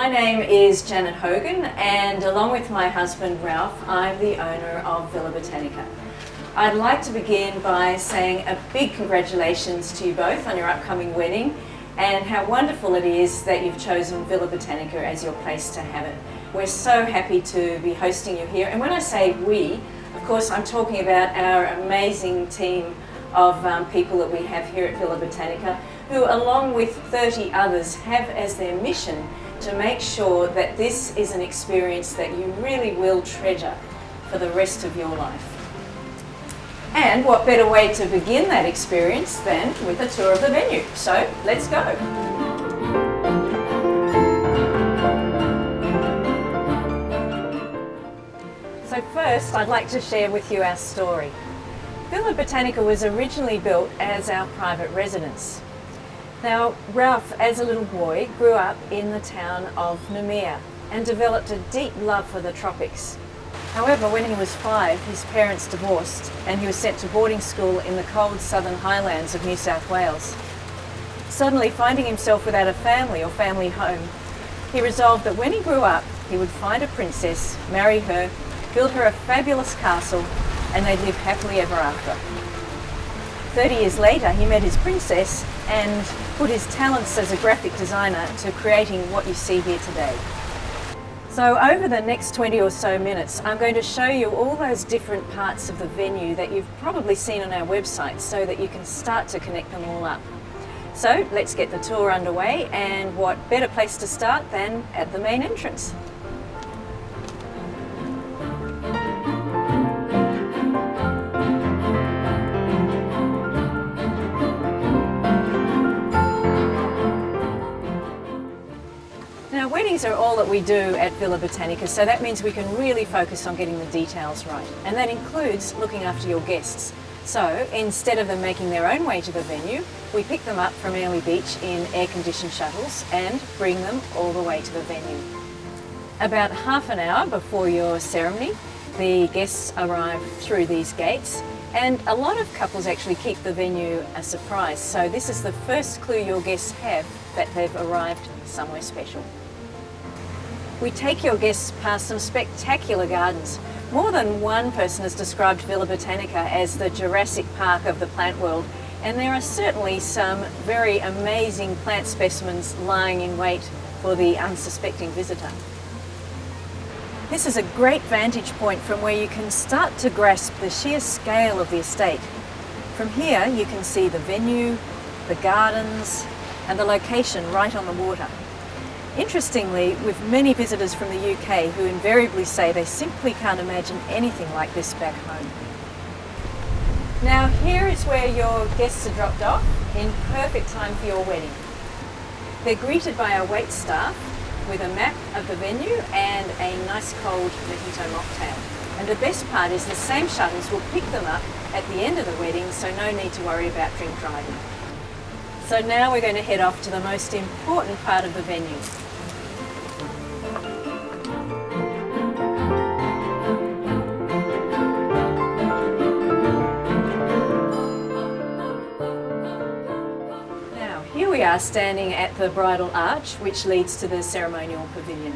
My name is Janet Hogan, and along with my husband Ralph, I'm the owner of Villa Botanica. I'd like to begin by saying a big congratulations to you both on your upcoming wedding, and how wonderful it is that you've chosen Villa Botanica as your place to have it. We're so happy to be hosting you here, and when I say we, of course I'm talking about our amazing team of people that we have here at Villa Botanica, who along with 30 others have as their mission to make sure that this is an experience that you really will treasure for the rest of your life. And what better way to begin that experience than with a tour of the venue. So let's go. So first I'd like to share with you our story. Villa Botanica was originally built as our private residence. Now, Ralph, as a little boy, grew up in the town of Noumea and developed a deep love for the tropics. However, when he was 5, his parents divorced and he was sent to boarding school in the cold southern highlands of New South Wales. Suddenly finding himself without a family or family home, he resolved that when he grew up, he would find a princess, marry her, build her a fabulous castle, and they'd live happily ever after. 30 years later, he met his princess and put his talents as a graphic designer to creating what you see here today. So over the next 20 or so minutes, I'm going to show you all those different parts of the venue that you've probably seen on our website so that you can start to connect them all up. So let's get the tour underway, and what better place to start than at the main entrance. Weddings are all that we do at Villa Botanica, so that means we can really focus on getting the details right. And that includes looking after your guests. So instead of them making their own way to the venue, we pick them up from Airlie Beach in air-conditioned shuttles and bring them all the way to the venue. About half an hour before your ceremony, the guests arrive through these gates, and a lot of couples actually keep the venue a surprise. So this is the first clue your guests have that they've arrived somewhere special. We take your guests past some spectacular gardens. More than one person has described Villa Botanica as the Jurassic Park of the plant world, and there are certainly some very amazing plant specimens lying in wait for the unsuspecting visitor. This is a great vantage point from where you can start to grasp the sheer scale of the estate. From here you can see the venue, the gardens, and the location right on the water. Interestingly, with many visitors from the UK who invariably say they simply can't imagine anything like this back home. Now here is where your guests are dropped off in perfect time for your wedding. They're greeted by our wait staff with a map of the venue and a nice cold mojito mocktail. And the best part is the same shuttles will pick them up at the end of the wedding, so no need to worry about drink driving. So now we're going to head off to the most important part of the venue. Now, here we are standing at the bridal arch, which leads to the ceremonial pavilion.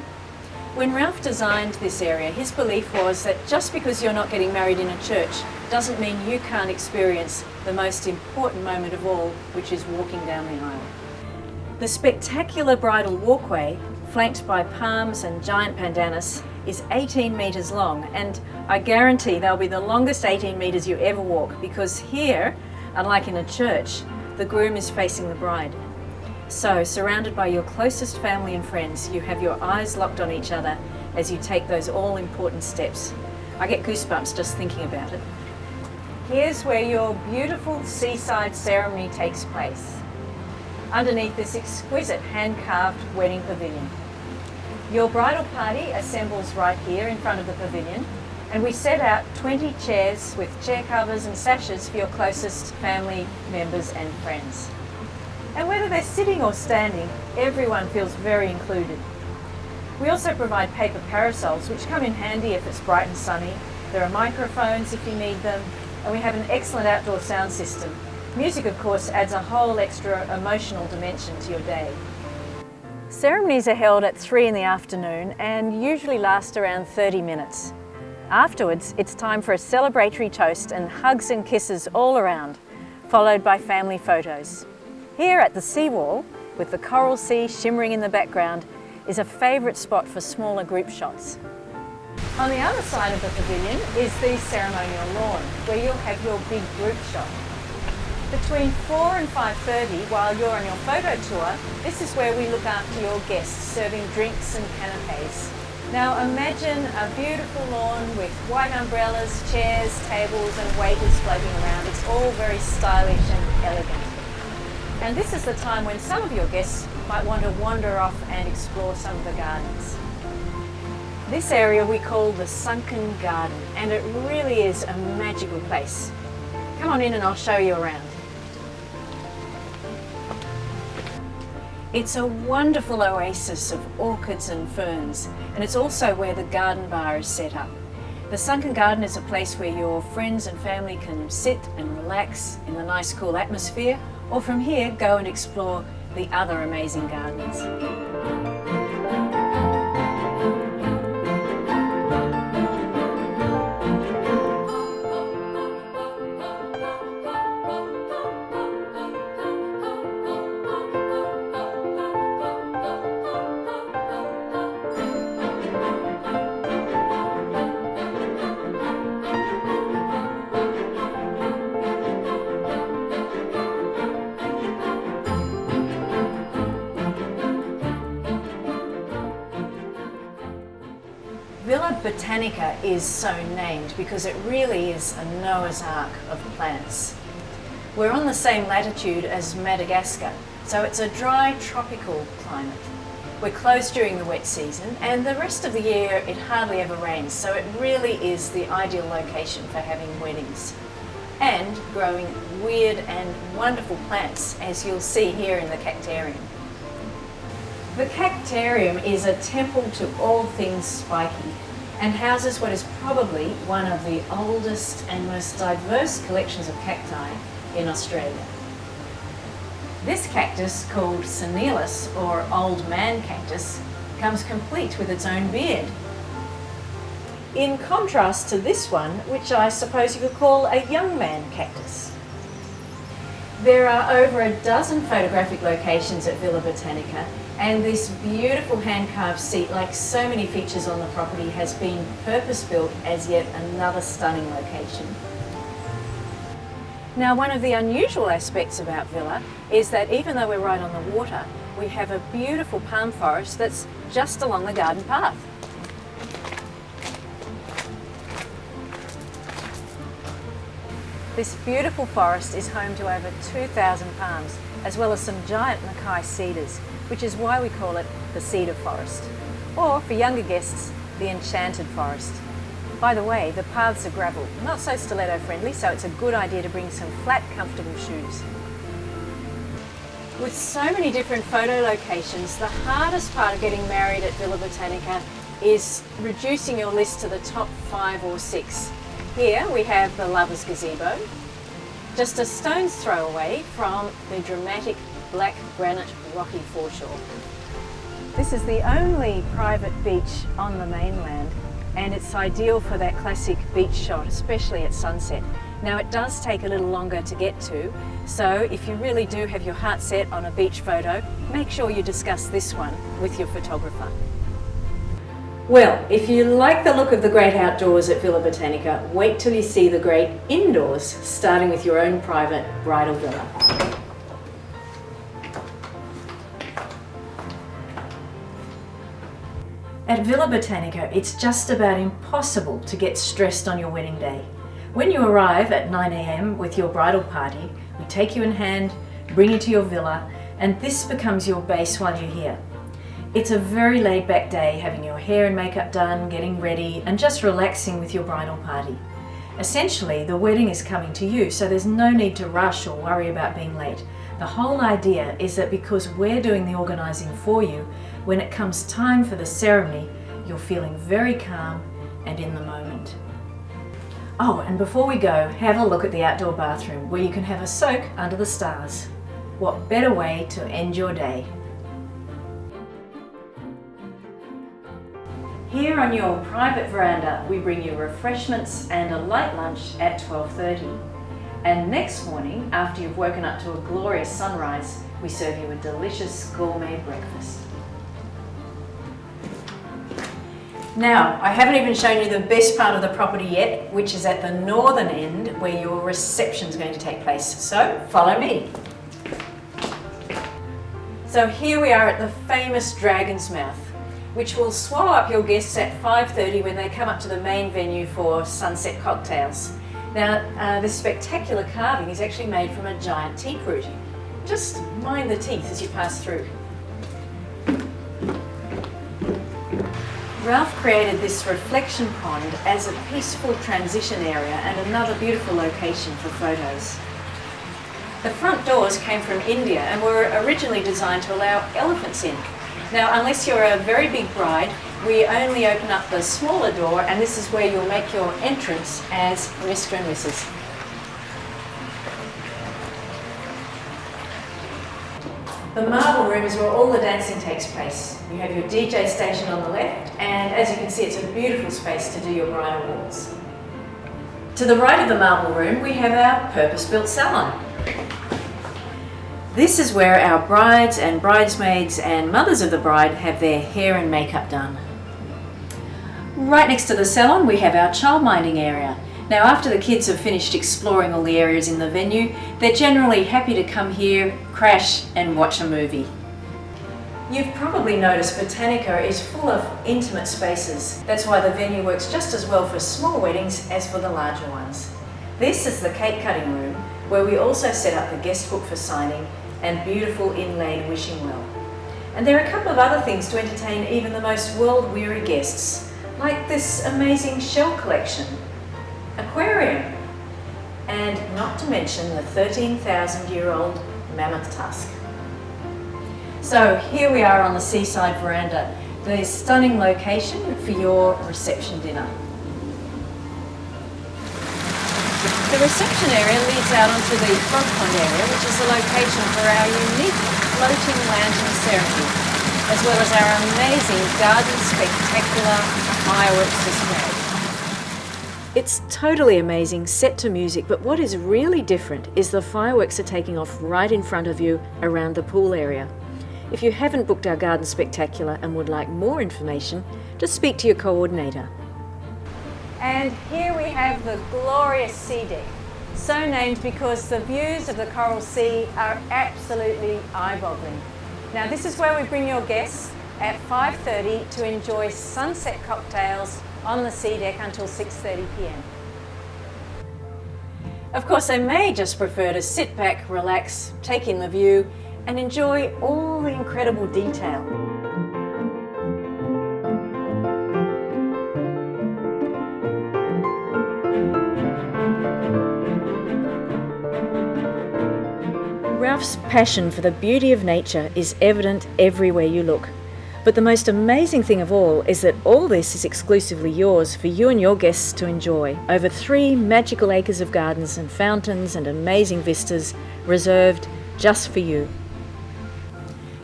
When Ralph designed this area, his belief was that just because you're not getting married in a church doesn't mean you can't experience the most important moment of all, which is walking down the aisle. The spectacular bridal walkway, flanked by palms and giant pandanus, is 18 metres long, and I guarantee they'll be the longest 18 metres you ever walk, because here, unlike in a church, the groom is facing the bride. So, surrounded by your closest family and friends, you have your eyes locked on each other as you take those all-important steps. I get goosebumps just thinking about it. Here's where your beautiful seaside ceremony takes place, underneath this exquisite hand-carved wedding pavilion. Your bridal party assembles right here in front of the pavilion, and we set out 20 chairs with chair covers and sashes for your closest family members and friends. And whether they're sitting or standing, everyone feels very included. We also provide paper parasols, which come in handy if it's bright and sunny. There are microphones if you need them, and we have an excellent outdoor sound system. Music, of course, adds a whole extra emotional dimension to your day. Ceremonies are held at 3 in the afternoon and usually last around 30 minutes. Afterwards, it's time for a celebratory toast and hugs and kisses all around, followed by family photos. Here at the seawall, with the coral sea shimmering in the background, is a favourite spot for smaller group shots. On the other side of the pavilion is the ceremonial lawn, where you'll have your big group shot. Between 4 and 5:30, while you're on your photo tour, this is where we look after your guests, serving drinks and canapes. Now imagine a beautiful lawn with white umbrellas, chairs, tables and waiters floating around. It's all very stylish and elegant. And this is the time when some of your guests might want to wander off and explore some of the gardens. This area we call the Sunken Garden, and it really is a magical place. Come on in and I'll show you around. It's a wonderful oasis of orchids and ferns, and it's also where the garden bar is set up. The Sunken Garden is a place where your friends and family can sit and relax in the nice cool atmosphere, or from here go and explore the other amazing gardens. Villa Botanica is so named because it really is a Noah's Ark of plants. We're on the same latitude as Madagascar, so it's a dry tropical climate. We're closed during the wet season, and the rest of the year it hardly ever rains, so it really is the ideal location for having weddings. And growing weird and wonderful plants, as you'll see here in the cactarium. The cactarium is a temple to all things spiky and houses what is probably one of the oldest and most diverse collections of cacti in Australia. This cactus, called Senilus, or old man cactus, comes complete with its own beard. In contrast to this one, which I suppose you could call a young man cactus. There are over a dozen photographic locations at Villa Botanica, and this beautiful hand-carved seat, like so many features on the property, has been purpose-built as yet another stunning location. Now, one of the unusual aspects about Villa is that even though we're right on the water, we have a beautiful palm forest that's just along the garden path. This beautiful forest is home to over 2,000 palms, as well as some giant Mackay cedars, which is why we call it the Cedar Forest, or for younger guests, the Enchanted Forest. By the way, the paths are gravel, not so stiletto friendly, so it's a good idea to bring some flat, comfortable shoes. With so many different photo locations, the hardest part of getting married at Villa Botanica is reducing your list to the top 5 or 6. Here we have the Lovers Gazebo, just a stone's throw away from the dramatic black granite rocky foreshore. This is the only private beach on the mainland, and it's ideal for that classic beach shot, especially at sunset. Now, it does take a little longer to get to, so if you really do have your heart set on a beach photo, make sure you discuss this one with your photographer. Well, if you like the look of the great outdoors at Villa Botanica, wait till you see the great indoors, starting with your own private bridal villa. At Villa Botanica, it's just about impossible to get stressed on your wedding day. When you arrive at 9 AM with your bridal party, we take you in hand, bring you to your villa, and this becomes your base while you're here. It's a very laid-back day, having your hair and makeup done, getting ready, and just relaxing with your bridal party. Essentially, the wedding is coming to you, so there's no need to rush or worry about being late. The whole idea is that because we're doing the organising for you, when it comes time for the ceremony, you're feeling very calm and in the moment. Oh, and before we go, have a look at the outdoor bathroom where you can have a soak under the stars. What better way to end your day? Here on your private veranda, we bring you refreshments and a light lunch at 12:30. And next morning, after you've woken up to a glorious sunrise, we serve you a delicious gourmet breakfast. Now, I haven't even shown you the best part of the property yet, which is at the northern end where your reception is going to take place. So, follow me. So here we are at the famous Dragon's Mouth, which will swallow up your guests at 5:30 when they come up to the main venue for sunset cocktails. Now, this spectacular carving is actually made from a giant teak root. Just mind the teeth as you pass through. Ralph created this reflection pond as a peaceful transition area and another beautiful location for photos. The front doors came from India and were originally designed to allow elephants in. Now, unless you're a very big bride, we only open up the smaller door, and this is where you'll make your entrance as Mr. and Mrs. The marble room is where all the dancing takes place. You have your DJ station on the left, and as you can see, it's a beautiful space to do your bridal waltz. To the right of the marble room, we have our purpose-built salon. This is where our brides and bridesmaids and mothers of the bride have their hair and makeup done. Right next to the salon, we have our childminding area. Now, after the kids have finished exploring all the areas in the venue, they're generally happy to come here, crash and watch a movie. You've probably noticed Botanica is full of intimate spaces. That's why the venue works just as well for small weddings as for the larger ones. This is the cake cutting room, where we also set up the guest book for signing and beautiful inlaid wishing well. And there are a couple of other things to entertain even the most world-weary guests, like this amazing shell collection, aquarium, and not to mention the 13,000-year-old mammoth tusk. So here we are on the seaside veranda, the stunning location for your reception dinner. The reception area leads out onto the frog pond area, which is the location for our unique floating lantern ceremony, as well as our amazing garden spectacular fireworks display. It's totally amazing, set to music, but what is really different is the fireworks are taking off right in front of you around the pool area. If you haven't booked our garden spectacular and would like more information, just speak to your coordinator. And here we have the glorious sea deck, so named because the views of the Coral Sea are absolutely eye-boggling. Now, this is where we bring your guests at 5:30 to enjoy sunset cocktails on the sea deck until 6:30 p.m. Of course, they may just prefer to sit back, relax, take in the view, and enjoy all the incredible detail. Ralph's passion for the beauty of nature is evident everywhere you look. But the most amazing thing of all is that all this is exclusively yours for you and your guests to enjoy. Over 3 magical acres of gardens and fountains and amazing vistas reserved just for you.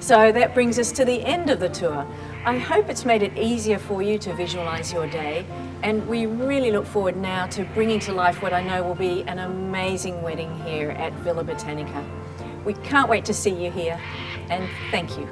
So that brings us to the end of the tour. I hope it's made it easier for you to visualise your day, and we really look forward now to bringing to life what I know will be an amazing wedding here at Villa Botanica. We can't wait to see you here, and thank you.